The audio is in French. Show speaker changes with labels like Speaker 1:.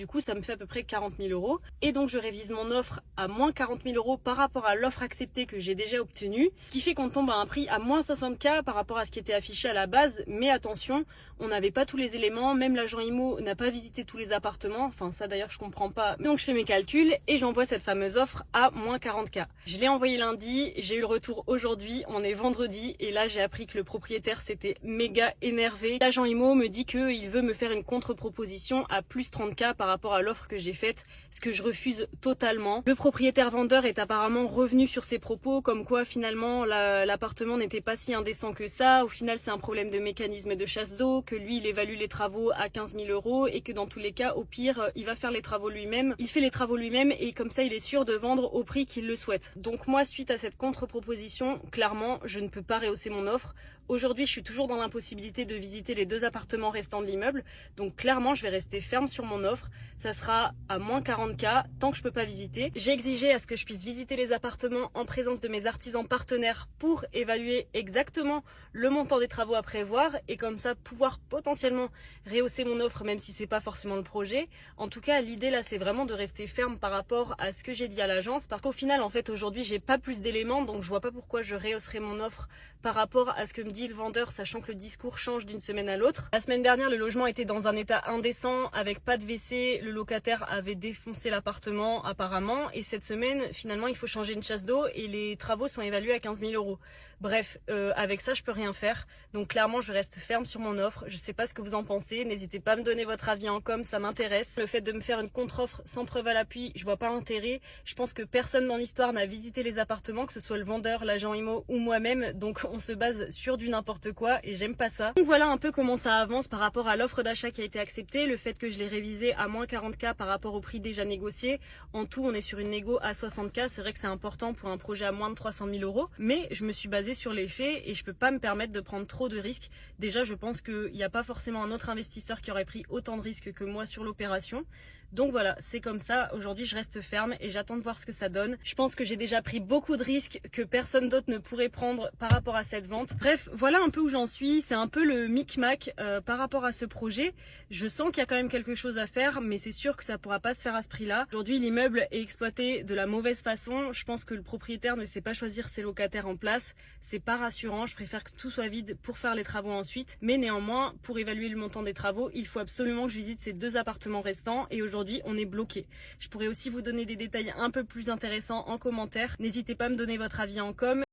Speaker 1: Du coup, ça me fait à peu près 40 000 euros. Et donc, je révise mon offre à moins 40 000 euros par rapport à l'offre acceptée que j'ai déjà obtenue, qui fait qu'on tombe à un prix à moins 60K par rapport à ce qui était affiché à la base. Mais attention, on n'avait pas tous les éléments, même l'agent IMO n'a pas visité tous les appartements. Enfin, ça d'ailleurs, je comprends pas. Donc, je fais mes calculs et j'envoie cette fameuse offre à moins 40K. Je l'ai envoyée lundi, j'ai eu le retour aujourd'hui, on est vendredi, et là, j'ai appris que le propriétaire s'était méga énervé. L'agent IMO me dit qu'il veut me faire une contre-proposition à plus 30K par rapport à l'offre que j'ai faite, ce que je refuse totalement. Le propriétaire vendeur est apparemment revenu sur ses propos, comme quoi finalement l'appartement n'était pas si indécent que ça. Au final, c'est un problème de mécanisme de chasse d'eau, que lui il évalue les travaux à 15 000 euros et que dans tous les cas, au pire, il va faire les travaux lui-même. Il fait les travaux lui-même et comme ça, il est sûr de vendre au prix qu'il le souhaite. Donc moi, suite à cette contre-proposition, clairement, je ne peux pas rehausser mon offre. Aujourd'hui, je suis toujours dans l'impossibilité de visiter les 2 appartements restants de l'immeuble. Donc clairement, je vais rester ferme sur mon offre. Ça sera à moins 40K tant que je peux pas visiter. J'ai exigé à ce que je puisse visiter les appartements en présence de mes artisans partenaires pour évaluer exactement le montant des travaux à prévoir et comme ça pouvoir potentiellement rehausser mon offre même si c'est pas forcément le projet. En tout cas, l'idée là, c'est vraiment de rester ferme par rapport à ce que j'ai dit à l'agence parce qu'au final, en fait, aujourd'hui, j'ai pas plus d'éléments donc je vois pas pourquoi je rehausserais mon offre par rapport à ce que me dit le vendeur, sachant que le discours change d'une semaine à l'autre. La semaine dernière, le logement était dans un état indécent avec pas de WC, le locataire avait défoncé l'appartement apparemment et cette semaine, finalement, il faut changer une chasse d'eau et les travaux sont évalués à 15 000 euros. Bref, avec ça, je peux rien faire. Donc clairement, je reste ferme sur mon offre. Je sais pas ce que vous en pensez. N'hésitez pas à me donner votre avis en com, ça m'intéresse. Le fait de me faire une contre-offre sans preuve à l'appui, je vois pas l'intérêt. Je pense que personne dans l'histoire n'a visité les appartements, que ce soit le vendeur, l'agent IMO ou moi-même. Donc on se base sur du n'importe quoi et j'aime pas ça. Donc voilà un peu comment ça avance par rapport à l'offre d'achat qui a été acceptée. Le fait que je l'ai révisé à moins 40K par rapport au prix déjà négocié. En tout, on est sur une négo à 60K. C'est vrai que c'est important pour un projet à moins de 300 000 euros. Mais je me suis basée sur les faits et je peux pas me permettre de prendre trop de risques. Déjà, je pense qu'il n'y a pas forcément un autre investisseur qui aurait pris autant de risques que moi sur l'opération. Donc voilà, c'est comme ça. Aujourd'hui, je reste ferme et j'attends de voir ce que ça donne. Je pense que j'ai déjà pris beaucoup de risques que personne d'autre ne pourrait prendre par rapport à cette vente. Bref, voilà un peu où j'en suis. C'est un peu le micmac par rapport à ce projet. Je sens qu'il y a quand même quelque chose à faire, mais c'est sûr que ça pourra pas se faire à ce prix-là. Aujourd'hui, l'immeuble est exploité de la mauvaise façon. Je pense que le propriétaire ne sait pas choisir ses locataires en place. C'est pas rassurant. Je préfère que tout soit vide pour faire les travaux ensuite. Mais néanmoins, pour évaluer le montant des travaux, il faut absolument que je visite ces 2 appartements restants et aujourd'hui, on est bloqué. Je pourrais aussi vous donner des détails un peu plus intéressants en commentaire. N'hésitez pas à me donner votre avis en com.